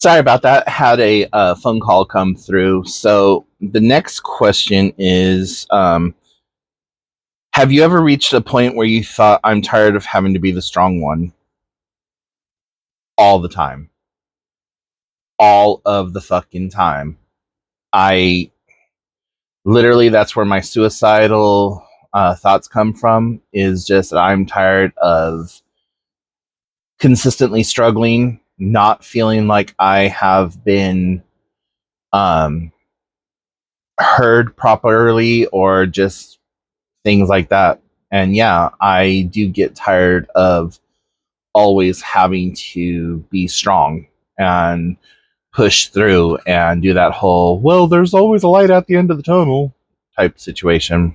Sorry about that. Had a phone call come through. So the next question is, have you ever reached a point where you thought, I'm tired of having to be the strong one all the time? All of the fucking time. I literally, that's where my suicidal thoughts come from, is just that I'm tired of consistently struggling, not feeling like I have been um, heard properly, or just things like that. And yeah, I do get tired of always having to be strong and push through and do that whole, well, there's always a light at the end of the tunnel type situation.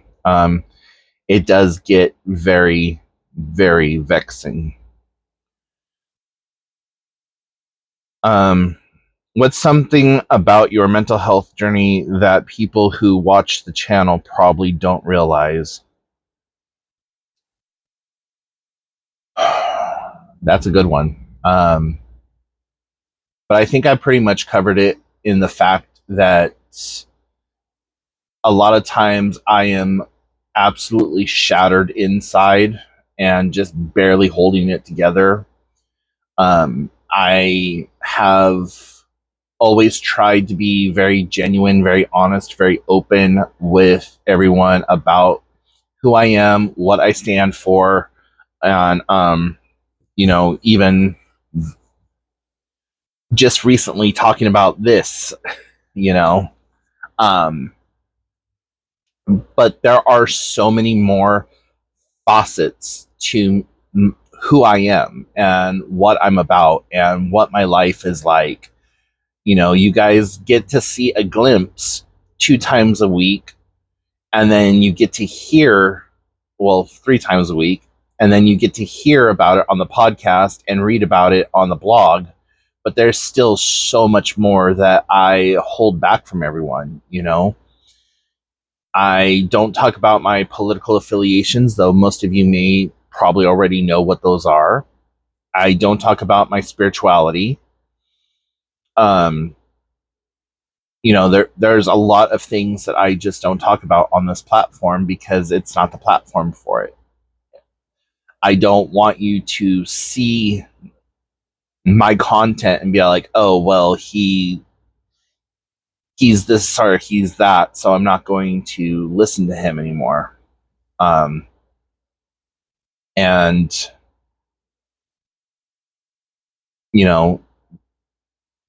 It does get very, very vexing. Um, what's something about your mental health journey that people who watch the channel probably don't realize? That's a good one. But I think I pretty much covered it in the fact that a lot of times I am absolutely shattered inside and just barely holding it together. I have always tried to be very genuine, very honest, very open with everyone about who I am, what I stand for, and even just recently talking about this, you know. Um, but there are so many more facets to who I am and what I'm about and what my life is like. You guys get to see a glimpse 2 times a week, and then you get to hear, well, 3 times a week, and then you get to hear about it on the podcast and read about it on the blog. But there's still so much more that I hold back from everyone. I don't talk about my political affiliations, though most of you may probably already know what those are. I don't talk about my spirituality. Um, there's a lot of things that I just don't talk about on this platform because it's not the platform for it. I don't want you to see my content and be like, oh, well, he's this or he's that, so I'm not going to listen to him anymore. And you know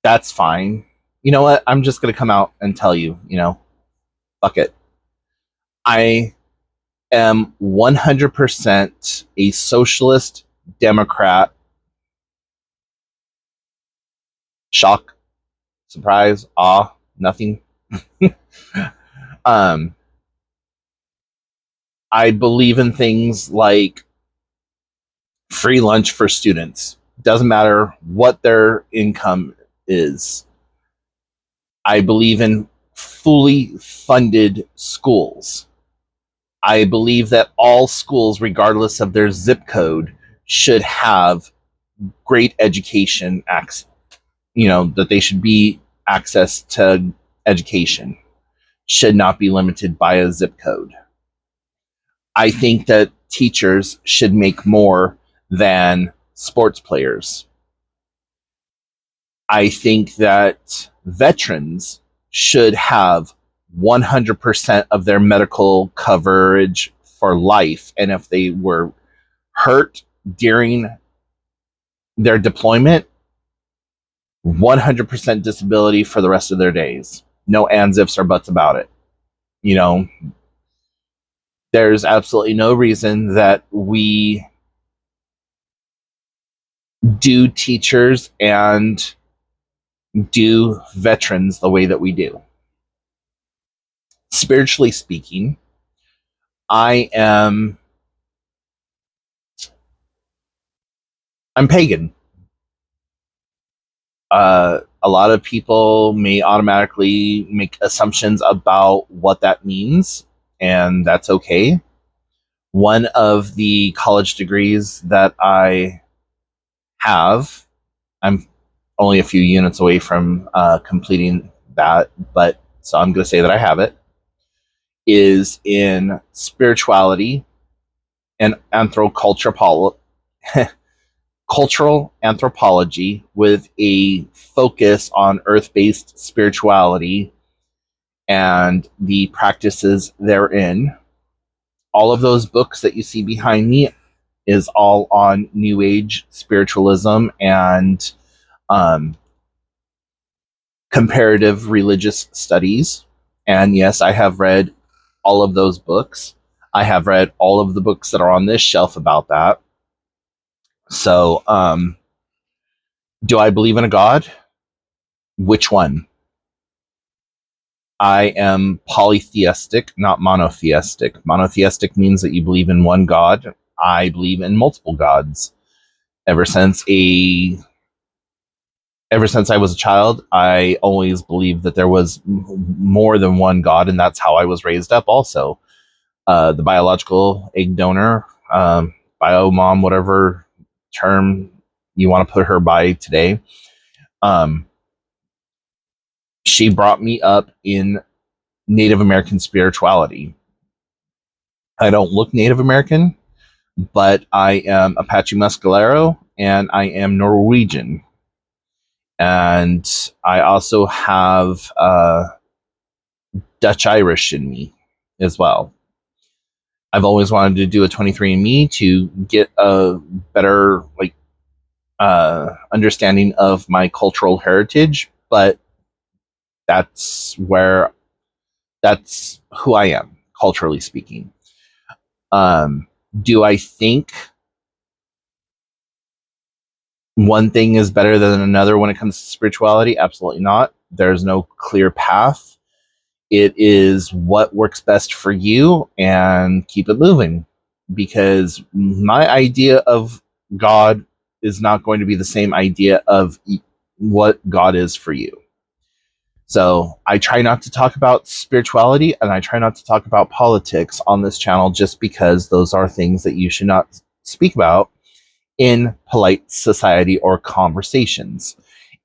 that's fine. You know what? I'm just gonna come out and tell you, fuck it. I am 100% a socialist Democrat. Shock, surprise, awe, nothing. um, I believe in things like free lunch for students. Doesn't matter what their income is. I believe in fully funded schools. I believe that all schools, regardless of their zip code, should have great education access. That they should be access to education should not be limited by a zip code. I think that teachers should make more than sports players. I think that veterans should have 100% of their medical coverage for life. And if they were hurt during their deployment, 100% disability for the rest of their days. No ands, ifs, or buts about it. There's absolutely no reason that we do teachers and do veterans the way that we do. Spiritually speaking, I'm pagan. A lot of people may automatically make assumptions about what that means, and that's okay. One of the college degrees that I have, I'm only a few units away from completing that, but so I'm going to say that I have it, is in spirituality and cultural anthropology with a focus on earth-based spirituality and the practices therein. All of those books that you see behind me is all on New Age spiritualism and um, comparative religious studies. And yes, I have read all of those books. I have read all of the books that are on this shelf about that. So, do I believe in a God? Which one? I am polytheistic, not monotheistic. Monotheistic means that you believe in one God. I believe in multiple gods. Ever since a ever since I was a child, I always believed that there was more than one God, and that's how I was raised up. Also, the biological egg donor, bio mom, whatever term you want to put her by today, um, she brought me up in Native American spirituality. I don't look Native American, but I am Apache Mescalero and I am Norwegian. And I also have Dutch Irish in me as well. I've always wanted to do a 23andMe to get a better understanding of my cultural heritage, but that's who I am, culturally speaking. Do I think one thing is better than another when it comes to spirituality? Absolutely not. There's no clear path. It is what works best for you and keep it moving. Because my idea of God is not going to be the same idea of what God is for you. So I try not to talk about spirituality and I try not to talk about politics on this channel just because those are things that you should not speak about in polite society or conversations.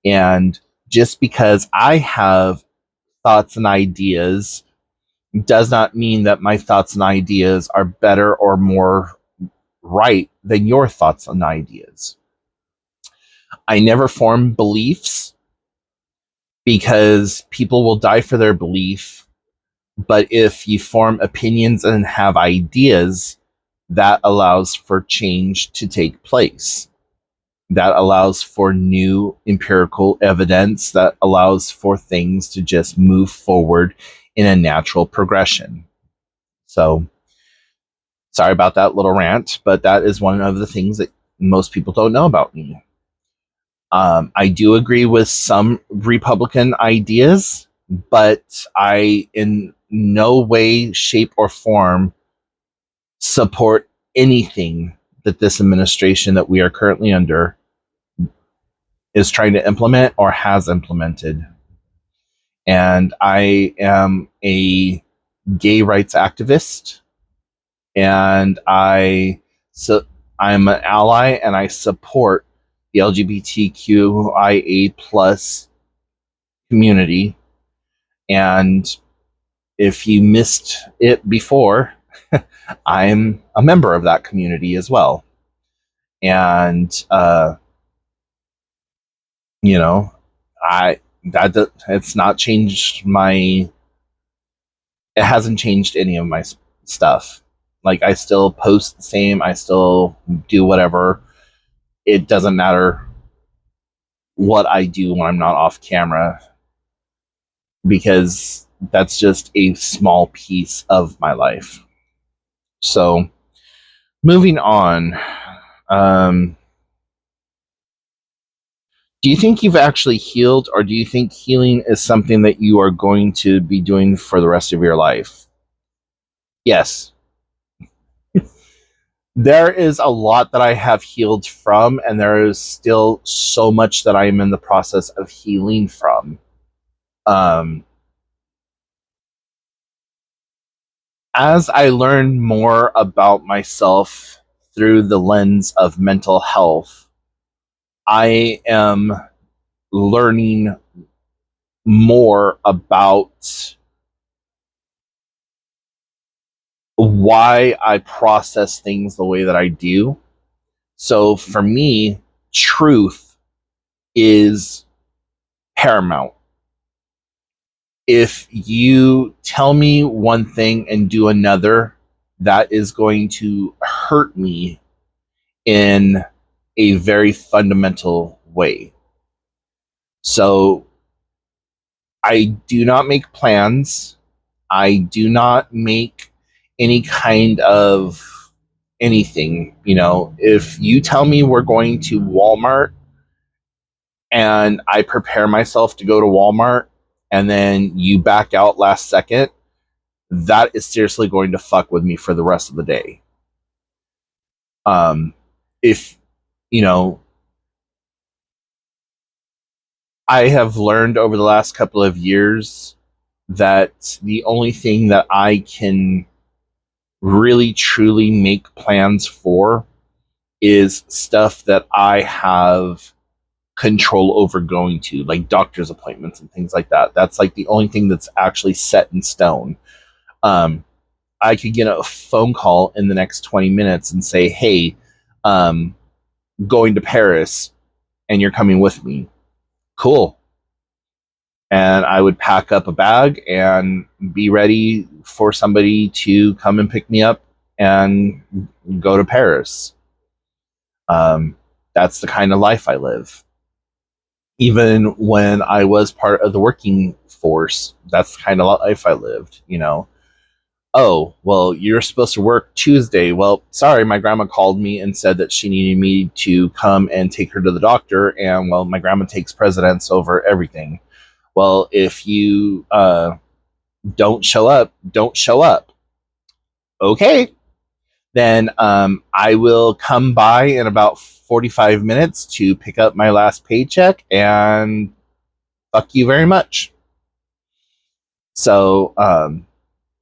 And just because I have thoughts and ideas does not mean that my thoughts and ideas are better or more right than your thoughts and ideas. I never form beliefs because people will die for their belief. But if you form opinions and have ideas, that allows for change to take place. That allows for new empirical evidence, that allows for things to just move forward in a natural progression. So, sorry about that little rant, but that is one of the things that most people don't know about me. I do agree with some Republican ideas, but I, in no way, shape, or form, support anything that this administration that we are currently under is trying to implement or has implemented. And I am a gay rights activist, and I'm an ally, and I support the LGBTQIA plus community. And if you missed it before, I'm a member of that community as well. And you know, I that it's not changed my. It hasn't changed any of my stuff. Like, I still post the same. I still do whatever. It doesn't matter what I do when I'm not off camera, because that's just a small piece of my life. So, moving on. Do you think you've actually healed, or do you think healing is something that you are going to be doing for the rest of your life? Yes. There is a lot that I have healed from, and there is still so much that I am in the process of healing from. As I learn more about myself through the lens of mental health, I am learning more about why I process things the way that I do. So for me, truth is paramount. If you tell me one thing and do another, that is going to hurt me in a very fundamental way. So I do not make plans. I do not make any kind of anything. You know, if you tell me we're going to Walmart and I prepare myself to go to Walmart and then you back out last second, that is seriously going to fuck with me for the rest of the day. If, you know, I have learned over the last couple of years that the only thing that I can really truly make plans for is stuff that I have control over going to, like doctor's appointments and things like that. That's like the only thing that's actually set in stone. Um, I could get a phone call in the next 20 minutes and say, hey, um, going to Paris and you're coming with me. Cool. And I would pack up a bag and be ready for somebody to come and pick me up and go to Paris. That's the kind of life I live. Even when I was part of the working force, that's the kind of life I lived, you know. Oh, well, you're supposed to work Tuesday. Well, sorry, my grandma called me and said that she needed me to come and take her to the doctor. And, well, my grandma takes precedence over everything. Well, if you don't show up, don't show up. Okay. Then I will come by in about 45 minutes to pick up my last paycheck and fuck you very much. So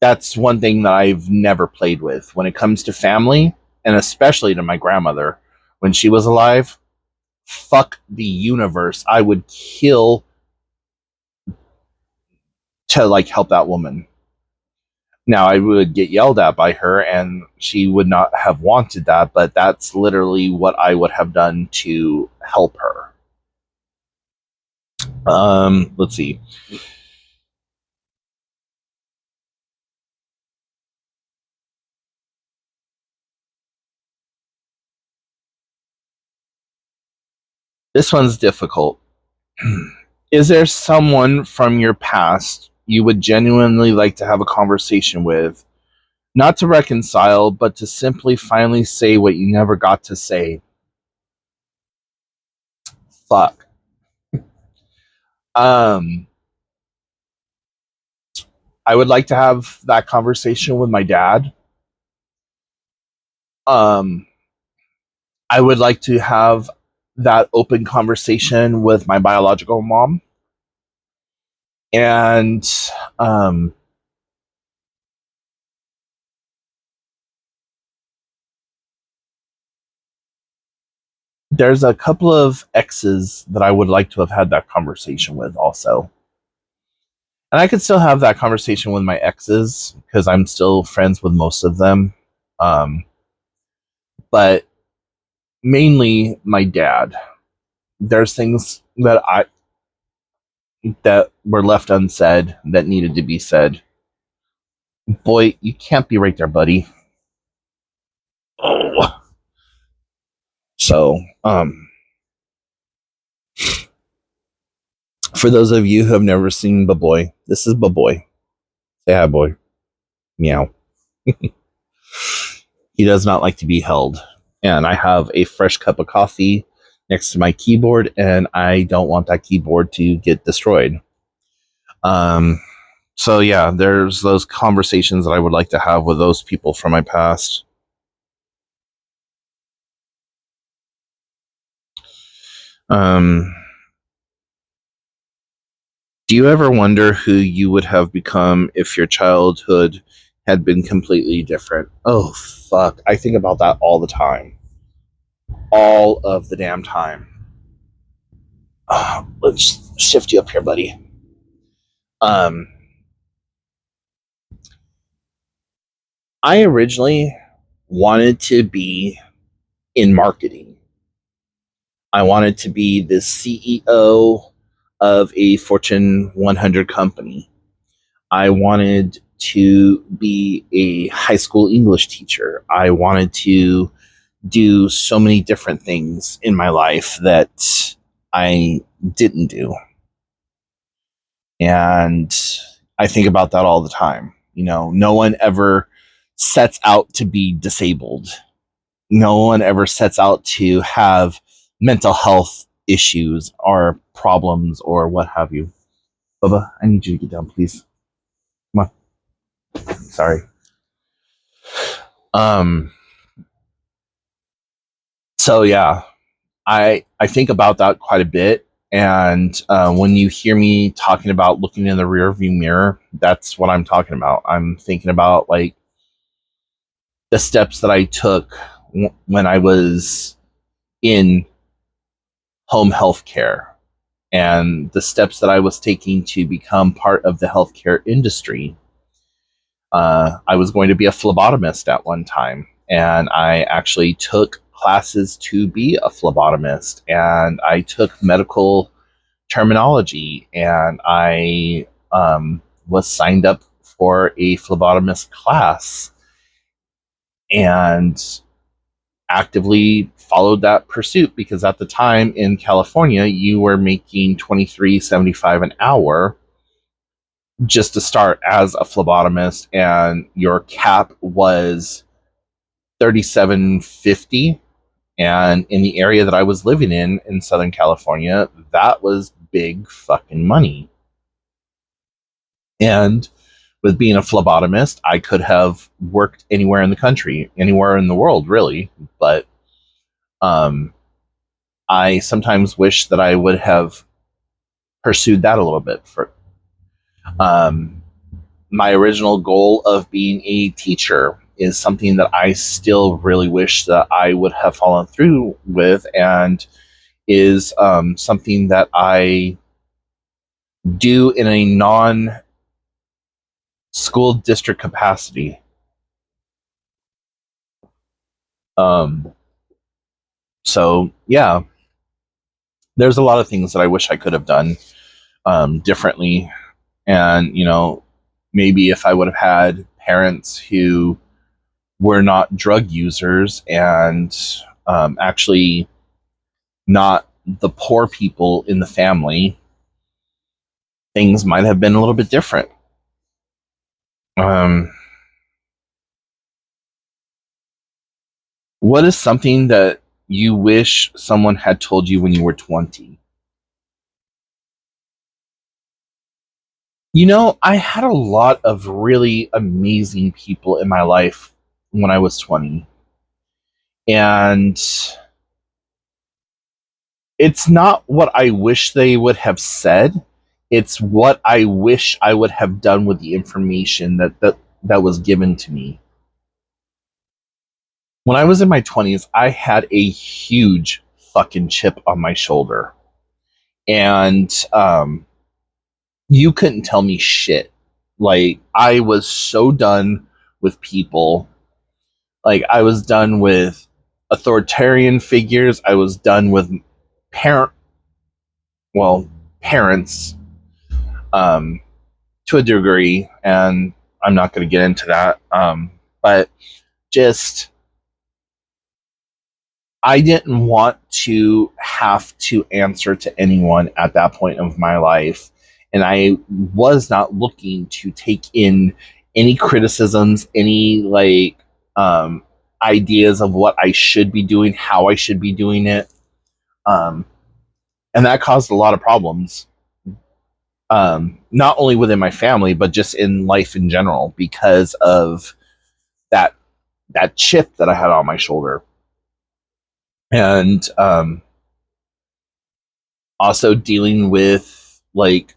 that's one thing that I've never played with when it comes to family, and especially to my grandmother when she was alive. Fuck the universe. I would kill to like help that woman. Now I would get yelled at by her, and she would not have wanted that, but that's literally what I would have done to help her. Let's see. This one's difficult. Is there someone from your past you would genuinely like to have a conversation with? Not to reconcile, but to simply finally say what you never got to say. Fuck. Um, I would like to have that conversation with my dad. Um, I would like to have that open conversation with my biological mom. And um, there's a couple of exes that I would like to have had that conversation with also. And I could still have that conversation with my exes because I'm still friends with most of them. Um, but mainly my dad. There's things that were left unsaid that needed to be said. Boy, you can't be right there, buddy. Oh. So, for those of you who have never seen Baboy, this is Baboy. Say hi, boy. Meow. He does not like to be held. And I have a fresh cup of coffee next to my keyboard, and I don't want that keyboard to get destroyed. Um, so yeah, there's those conversations that I would like to have with those people from my past. Do you ever wonder who you would have become if your childhood had been completely different? Oh, fuck. I think about that all the time. All of the damn time. Let's shift you up here, buddy. Um, I originally wanted to be in marketing. I wanted to be the CEO of a Fortune 100 company. I wanted to be a high school English teacher. I wanted to do so many different things in my life that I didn't do. And I think about that all the time. You know, no one ever sets out to be disabled. No one ever sets out to have mental health issues or problems or what have you. Bubba, I need you to get down, please. Come on. Sorry. Um. So yeah, I think about that quite a bit. And when you hear me talking about looking in the rear view mirror, that's what I'm talking about. I'm thinking about like the steps that I took when I was in home health care and the steps that I was taking to become part of the healthcare industry. I was going to be a phlebotomist at one time, and I actually took classes to be a phlebotomist, and I took medical terminology, and I was signed up for a phlebotomist class and actively followed that pursuit because at the time in California you were making 23.75 an hour just to start as a phlebotomist, and your cap was 37.50. And in the area that I was living in Southern California, that was big fucking money. And with being a phlebotomist, I could have worked anywhere in the country, anywhere in the world, really. But um, I sometimes wish that I would have pursued that a little bit. For um, my original goal of being a teacher is something that I still really wish that I would have fallen through with, and is something that I do in a non school district capacity. Um, so yeah, there's a lot of things that I wish I could have done differently, and you know, maybe if I would have had parents who were not drug users and actually not the poor people in the family, things might have been a little bit different. Um, what is something that you wish someone had told you when you were 20? You know, I had a lot of really amazing people in my life when I was 20. And it's not what I wish they would have said. It's what I wish I would have done with the information that was given to me. When I was in my 20s, I had a huge fucking chip on my shoulder. And you couldn't tell me shit. Like, I was so done with people. Like, I was done with authoritarian figures. I was done with parent, well, parents, um, to a degree, and I'm not going to get into that. But just, I didn't want to have to answer to anyone at that point of my life. And I was not looking to take in any criticisms, any like um, ideas of what I should be doing, how I should be doing it. Um, and that caused a lot of problems, not only within my family, but just in life in general because of that that chip that I had on my shoulder. And also dealing with like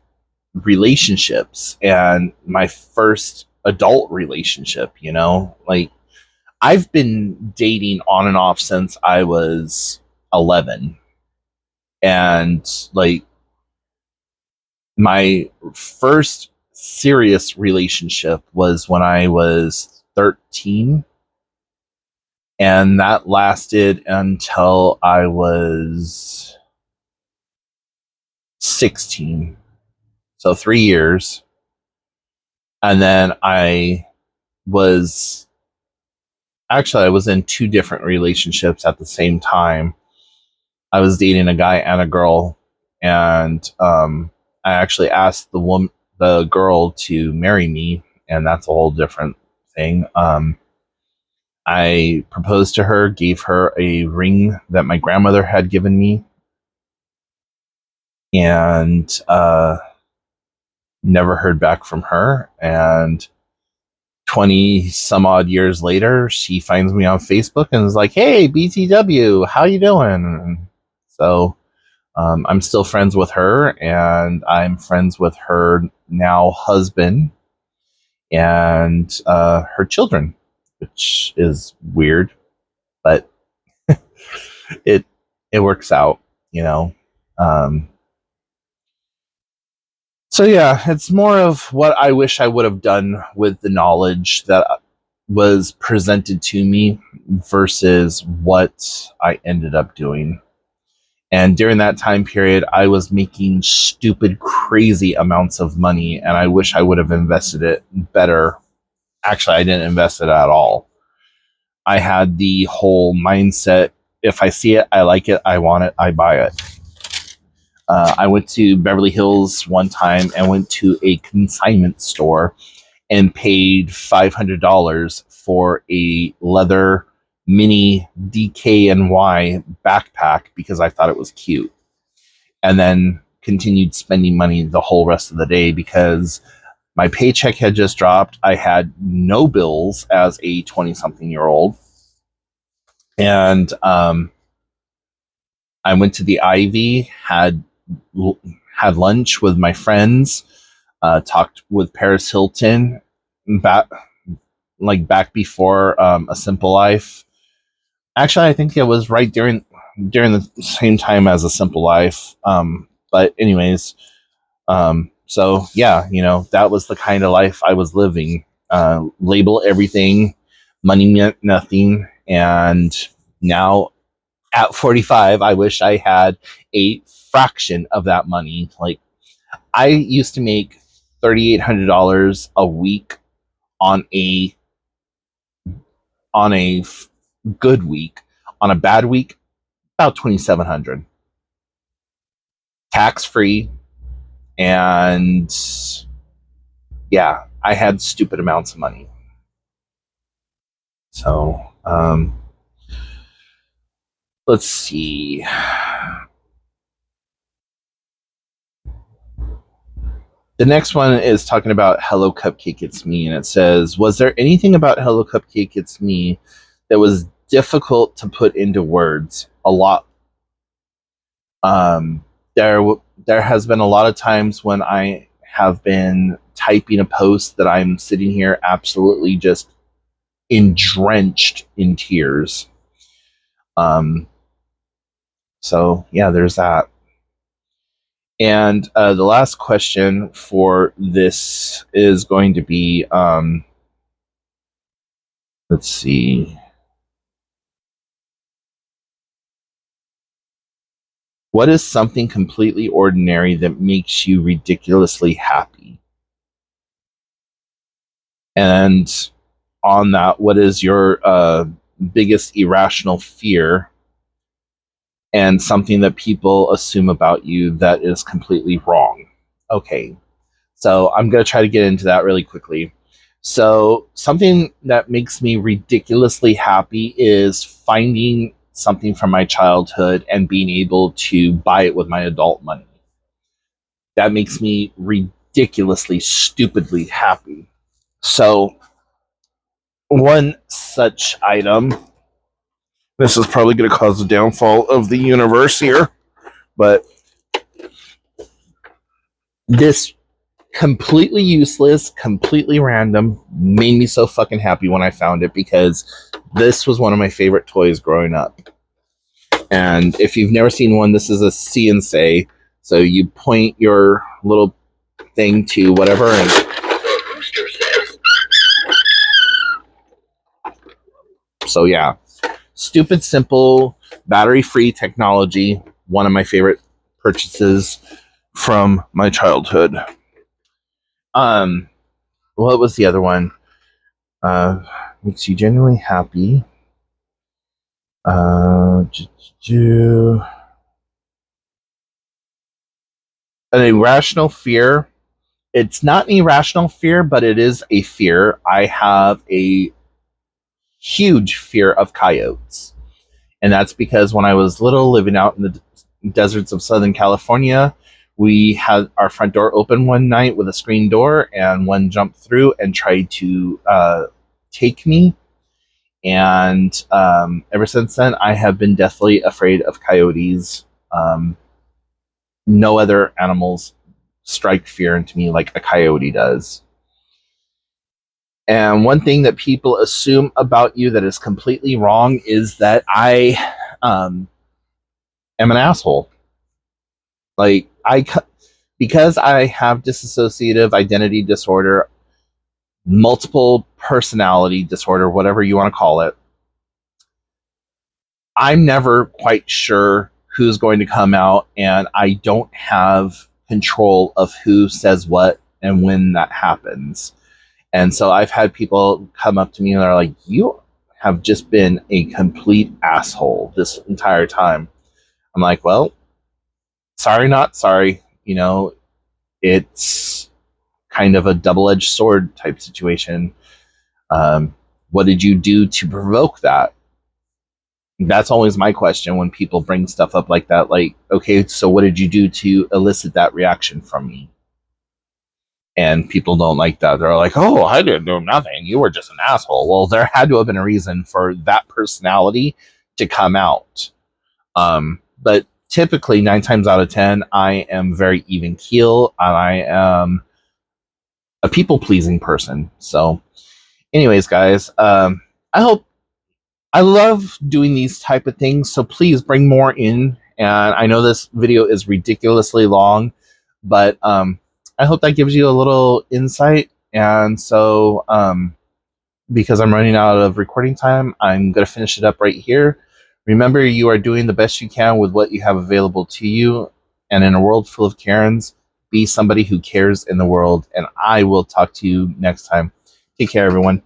relationships and my first adult relationship, you know, like I've been dating on and off since I was 11. And like my first serious relationship was when I was 13, and that lasted until I was 16. So 3 years. And then was I was in two different relationships at the same time. I was dating a guy and a girl, and I actually asked the girl to marry me, and that's a whole different thing. I proposed to her, gave her a ring that my grandmother had given me, and never heard back from her. And 20 some odd years later, she finds me on Facebook and is like, "Hey, BTW, how you doing?" So I'm still friends with her, and I'm friends with her now husband and her children, which is weird, but it it works out, you know. Um, so yeah, it's more of what I wish I would have done with the knowledge that was presented to me versus what I ended up doing. And during that time period, I was making stupid, crazy amounts of money, and I wish I would have invested it better. Actually, I didn't invest it at all. I had the whole mindset: if I see it, I like it, I want it, I buy it. I went to Beverly Hills one time and went to a consignment store and paid $500 for a leather mini DKNY backpack because I thought it was cute. And then continued spending money the whole rest of the day because my paycheck had just dropped. I had no bills as a 20-something-year-old. And I went to the Ivy, had lunch with my friends, talked with Paris Hilton back before A Simple Life. Actually, I think it was right during the same time as A Simple Life. But anyways, so yeah, that was the kind of life I was living. Label everything, money meant nothing, and now at 45, I wish I had a fraction of that money. Like I used to make $3,800 a week on a good week. On a bad week, about 2,700, tax free, and yeah, I had stupid amounts of money. So let's see. The next one is talking about Hello Cupcake It's Me, and it says, "Was there anything about Hello Cupcake It's Me that was difficult to put into words?" A lot. Um, there has been a lot of times when I have been typing a post that I'm sitting here absolutely just drenched in tears. Um, so yeah, there's that. And the last question for this is going to be, let's see. What is something completely ordinary that makes you ridiculously happy? And on that, what is your biggest irrational fear and something that people assume about you that is completely wrong? Okay, so I'm going to try to get into that really quickly. So, something that makes me ridiculously happy is finding something from my childhood and being able to buy it with my adult money. That makes me ridiculously, stupidly happy. So, one such item, this is probably going to cause the downfall of the universe here, but this completely useless, completely random, made me so fucking happy when I found it because this was one of my favorite toys growing up. And if you've never seen one, this is a see and say. So you point your little thing to whatever, and so yeah, stupid simple battery free technology. One of my favorite purchases from my childhood. Um, what was the other one? Makes you genuinely happy. An irrational fear. It's not an irrational fear, but it is a fear. I have a huge fear of coyotes. And that's because when I was little, living out in the deserts of Southern California, we had our front door open one night with a screen door, and one jumped through and tried to take me. And ever since then, I have been deathly afraid of coyotes. No other animals strike fear into me like a coyote does. And one thing that people assume about you that is completely wrong is that I am an asshole. Like because I have dissociative identity disorder, multiple personality disorder, whatever you want to call it. I'm never quite sure who's going to come out, and I don't have control of who says what and when that happens. And so I've had people come up to me and they're like, "You have just been a complete asshole this entire time." I'm like, "Well, sorry, not sorry. You know, it's kind of a double-edged sword type situation. What did you do to provoke that?" That's always my question when people bring stuff up like that. Like, okay, so what did you do to elicit that reaction from me? And people don't like that. They're like, "Oh, I didn't do nothing. You were just an asshole." Well, there had to have been a reason for that personality to come out. But typically, 9 times out of 10, I am very even keel, and I am a people pleasing person. So, anyways, guys, I hope I love doing these type of things. So please bring more in. And I know this video is ridiculously long, but I hope that gives you a little insight. And so, because I'm running out of recording time, I'm going to finish it up right here. Remember, you are doing the best you can with what you have available to you. And in a world full of Karens, be somebody who cares in the world. And I will talk to you next time. Take care, everyone.